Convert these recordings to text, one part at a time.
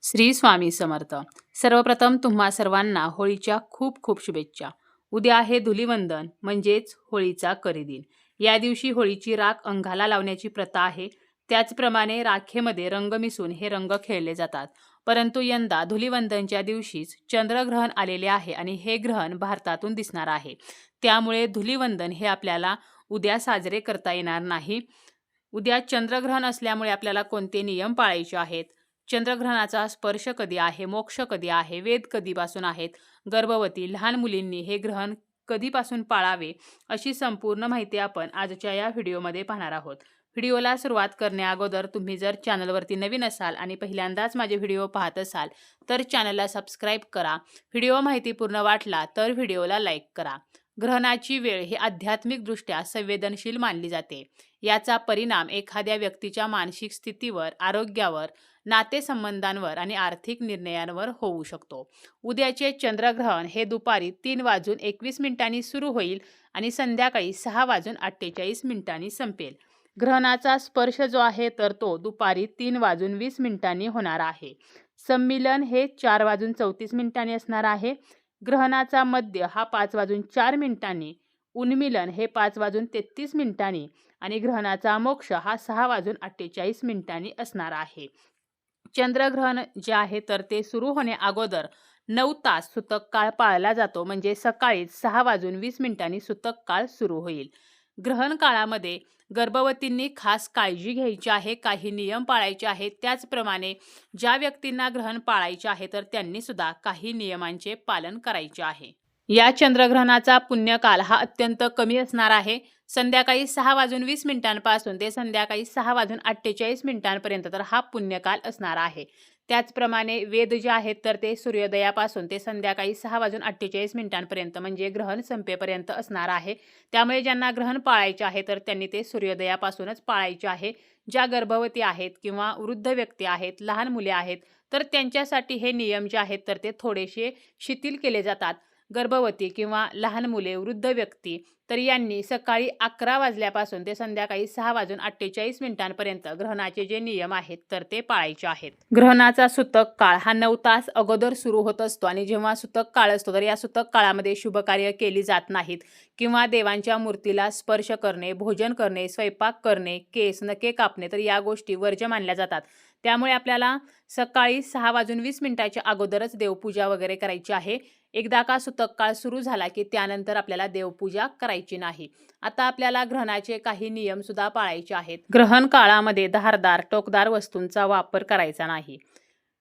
श्री स्वामी समर्थ. सर्वप्रथम तुम्हा सर्वांना होळीच्या खूप खूप शुभेच्छा. उद्या आहे धुलिवंदन म्हणजेच होळीचा करीदिन. या दिवशी होळीची राख अंगाला लावण्याची प्रथा आहे. त्याचप्रमाणे राखेमध्ये रंग मिसळून हे रंग खेळले जातात. परंतु यंदा धुलिवंदनच्या दिवशीच चंद्रग्रहण आलेले आहे आणि हे ग्रहण भारतातून दिसणार आहे. त्यामुळे धुलिवंदन हे आपल्याला उद्या साजरे करता येणार नाही. उद्या चंद्रग्रहण असल्यामुळे आपल्याला कोणते नियम पाळायचे आहेत, चंद्रग्रहणाचा स्पर्श कधी आहे, मोक्ष कधी आहे, वेद कधीपासून आहेत, गर्भवती लहान मुलींनी हे ग्रहण कधीपासून पाळावे, अशी संपूर्ण माहिती आपण आजच्या या व्हिडिओमध्ये पाहणार आहोत. व्हिडिओला सुरुवात करण्याअगोदर तुम्ही जर चॅनलवरती नवीन असाल आणि पहिल्यांदाच माझे व्हिडिओ पाहत असाल तर चॅनलला सबस्क्राईब करा. व्हिडिओ माहितीपूर्ण वाटला तर व्हिडिओला लाईक करा. ग्रहणाची वेळ ही आध्यात्मिकदृष्ट्या संवेदनशील मानली जाते. याचा परिणाम एखाद्या व्यक्तीच्या मानसिक स्थितीवर, आरोग्यावर, नातेसंबंधांवर आणि आर्थिक निर्णयांवर होऊ शकतो. उद्याचे चंद्रग्रहण हे दुपारी 3:21 सुरू होईल आणि संध्याकाळी 6:48 संपेल. ग्रहणाचा स्पर्श जो आहे तर तो दुपारी 3:20 होणार आहे. संमिलन हे 4:34 असणार आहे. ग्रहणाचा मध्य हा 5:04, उन्मिलन हे 5:33 आणि ग्रहणाचा मोक्ष हा 6:48 असणार आहे. चंद्रग्रहण जे आहे तर ते सुरू होण्या अगोदर 9 तास सूतक काळ पाळला जातो, म्हणजे सकाळी 6:20 सूतक काळ सुरू होईल. ग्रहण काळामध्ये गर्भवतींनी खास काळजी घ्यायची आहे, काही नियम पाळायचे आहेत. त्याचप्रमाणे ज्या व्यक्तींना ग्रहण पाळायचे आहे तर त्यांनी सुद्धा काही नियमांचे पालन करायचे आहे. या चंद्रग्रहणाचा पुण्यकाल हा अत्यंत कमी असणार आहे. संध्याकाळी 6:20 पासून ते संध्याकाळी 6:48 तर हा पुण्यकाल असणार आहे. त्याचप्रमाणे वेद जे आहेत तर ते सूर्योदयापासून ते संध्याकाळी 6:48 म्हणजे ग्रहण संपेपर्यंत असणार आहे. त्यामुळे ज्यांना ग्रहण पाळायचे आहे तर त्यांनी ते सूर्योदयापासूनच पाळायचे आहे. ज्या गर्भवती आहेत किंवा वृद्ध व्यक्ती आहेत, लहान मुले आहेत तर त्यांच्यासाठी हे नियम जे आहेत तर ते थोडेसे शिथिल केले जातात. गर्भवती किंवा लहान मुले, वृद्ध व्यक्ती तर यांनी सकाळी 11 वाजल्यापासून ते संध्याकाळी 6:48 ग्रहणाचे जे नियम आहेत तर ते पाळायचे आहेत. ग्रहणाचा सूतक काळ हा 9 तास अगोदर सुरू होत असतो आणि जेव्हा सूतक काळ असतो तर या सूतक काळामध्ये शुभकार्य केली जात नाहीत किंवा देवांच्या मूर्तीला स्पर्श करणे, भोजन करणे, स्वयंपाक करणे, केस नखे कापणे तर या गोष्टी वर्ज्य मानल्या जातात. त्यामुळे आपल्याला सकाळी 6:20 अगोदरच देवपूजा वगैरे करायची आहे. एकदा का सूतक काळ सुरू झाला की त्यानंतर आपल्याला देवपूजा करायची नाही. आता आपल्याला ग्रहणाचे काही नियम सुद्धा पाळायचे आहेत. ग्रहण काळामध्ये धारदार, टोकदार वस्तूंचा वापर करायचा नाही.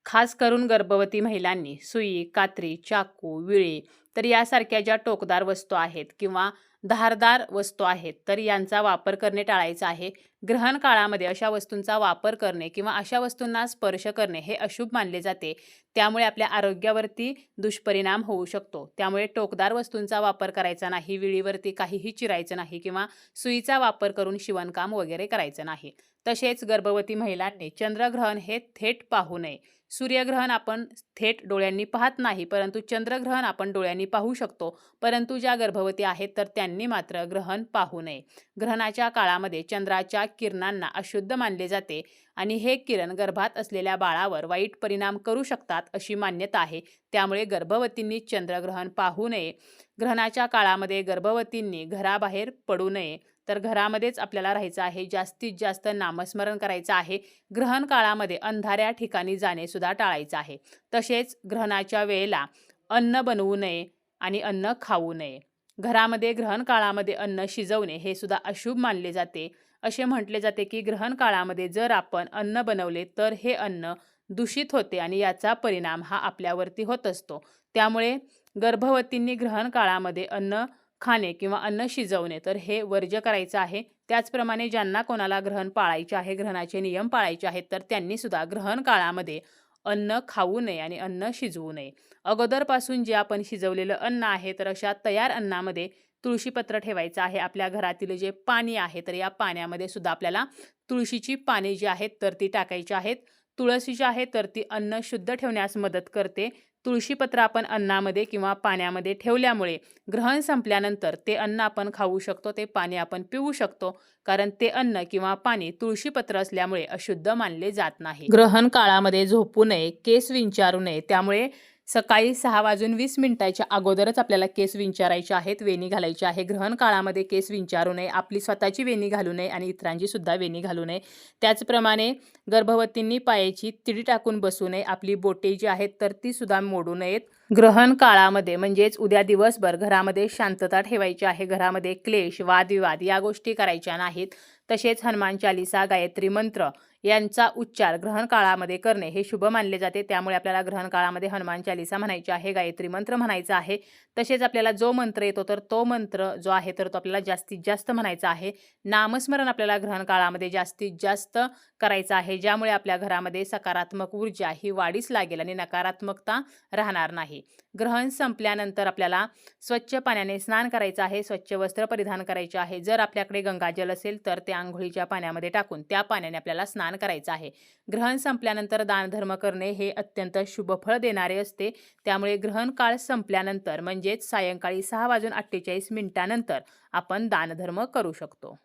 खास करून गर्भवती महिलांनी सुई, कात्री, चाकू, विळे तर यासारख्या ज्या टोकदार वस्तू आहेत किंवा धारदार वस्तू आहेत तर यांचा वापर करणे टाळायचा आहे. ग्रहण काळामध्ये अशा वस्तूंचा वापर करणे किंवा अशा वस्तूंना स्पर्श करणे हे अशुभ मानले जाते. त्यामुळे आपल्या आरोग्यावरती दुष्परिणाम होऊ शकतो. त्यामुळे टोकदार वस्तूंचा वापर करायचा नाही, विळीवरती काहीही चिरायचं नाही किंवा सुईचा वापर करून शिवणकाम वगैरे करायचं नाही. तसेच गर्भवती महिलांनी चंद्रग्रहण हे थेट पाहू नये. सूर्यग्रहण आपण थेट डोळ्यांनी पाहत नाही, परंतु चंद्रग्रहण आपण डोळ्यांनी पाहू शकतो. परंतु ज्या गर्भवती आहेत तर त्यांनी मात्र ग्रहण पाहू नये. ग्रहणाच्या काळामध्ये चंद्राच्या किरणांना अशुद्ध मानले जाते आणि हे किरण गर्भात असलेल्या बाळावर वाईट परिणाम करू शकतात अशी मान्यता आहे. त्यामुळे गर्भवतींनी चंद्रग्रहण पाहू नये. ग्रहणाच्या काळामध्ये गर्भवतींनी घराबाहेर पडू नये, तर घरामध्येच आपल्याला राहायचं आहे. जास्तीत जास्त नामस्मरण करायचं आहे. ग्रहण काळामध्ये अंधाऱ्या ठिकाणी जाणे सुद्धा टाळायचं आहे. तसेच ग्रहणाच्या वेळेला अन्न बनवू नये आणि अन्न खाऊ नये. घरामध्ये ग्रहण काळामध्ये अन्न शिजवणे हे सुद्धा अशुभ मानले जाते. असे म्हटले जाते की ग्रहण काळामध्ये जर आपण अन्न बनवले तर हे अन्न दूषित होते आणि याचा परिणाम हा आपल्यावरती होत असतो. त्यामुळे गर्भवतींनी ग्रहण काळामध्ये अन्न खाणे किंवा अन्न शिजवणे तर हे वर्ज्य करायचं आहे. त्याचप्रमाणे ज्यांना कोणाला ग्रहण पाळायचे आहे, ग्रहणाचे नियम पाळायचे आहेत तर त्यांनी सुद्धा ग्रहण काळामध्ये अन्न खाऊ नये आणि अन्न शिजवू नये. अगोदरपासून जे आपण शिजवलेलं अन्न आहे तर अशा तयार अन्नामध्ये तुळशीपत्र ठेवायचं आहे. आपल्या घरातील जे पाणी आहे तर या पाण्यामध्ये सुद्धा आपल्याला तुळशीची पाने जी आहेत तर ती टाकायची आहेत. तुळशी जी आहे तर ती अन्न शुद्ध ठेवण्यास मदत करते. तुळशीपत्र आपण अन्नामध्ये किंवा पाण्यामध्ये ठेवल्यामुळे ग्रहण संपल्यानंतर ते अन्न आपण खाऊ शकतो, ते पाणी आपण पिऊ शकतो, कारण ते अन्न किंवा पाणी तुळशीपत्र असल्यामुळे अशुद्ध मानले जात नाही. ग्रहण काळामध्ये झोपू नये, केस विंचारू नये, त्यामुळे सकाळी 6:20 अगोदरच आपल्याला केस विंचारायचे आहेत, वेणी घालायची आहे. ग्रहण काळामध्ये केस विंचारू नये, आपली स्वतःची वेणी घालू नये आणि इतरांची सुद्धा वेणी घालू नये. त्याचप्रमाणे गर्भवतींनी पायाची तिडी टाकून बसू नये, आपली बोटे जी आहेत तर ती सुद्धा मोडू नयेत. ग्रहण काळामध्ये म्हणजेच उद्या दिवसभर घरामध्ये शांतता ठेवायची आहे, घरामध्ये क्लेश, वादविवाद या गोष्टी करायच्या नाहीत. तसेच हनुमान चालीसा, गायत्री मंत्र यांचा उच्चार ग्रहण काळामध्ये करणे हे शुभ मानले जाते. त्यामुळे आपल्याला ग्रहण काळामध्ये हनुमान चालीसा म्हणायची आहे, गायत्री मंत्र म्हणायचा आहे. तसेच आपल्याला जो मंत्र येतो तर तो मंत्र जो आहे तर तो आपल्याला जास्तीत जास्त म्हणायचा आहे. नामस्मरण आपल्याला ग्रहण काळामध्ये जास्तीत जास्त करायचं आहे, ज्यामुळे आपल्या घरामध्ये सकारात्मक ऊर्जा ही वाढीस लागेल आणि नकारात्मकता राहणार नाही. ग्रहण संपल्यानंतर आपल्याला स्वच्छ पाण्याने स्नान करायचं आहे, स्वच्छ वस्त्र परिधान करायचे आहे. जर आपल्याकडे गंगाजल असेल तर ते अंघोळीच्या पाण्यामध्ये टाकून त्या पाण्याने आपल्याला स्नान करायचं आहे. ग्रहण संपल्यानंतर दानधर्म करणे हे अत्यंत शुभफळ देणारे असते. त्यामुळे ग्रहण काळ संपल्यानंतर म्हणजेच सायंकाळी 6:48 नंतर आपण दानधर्म करू शकतो.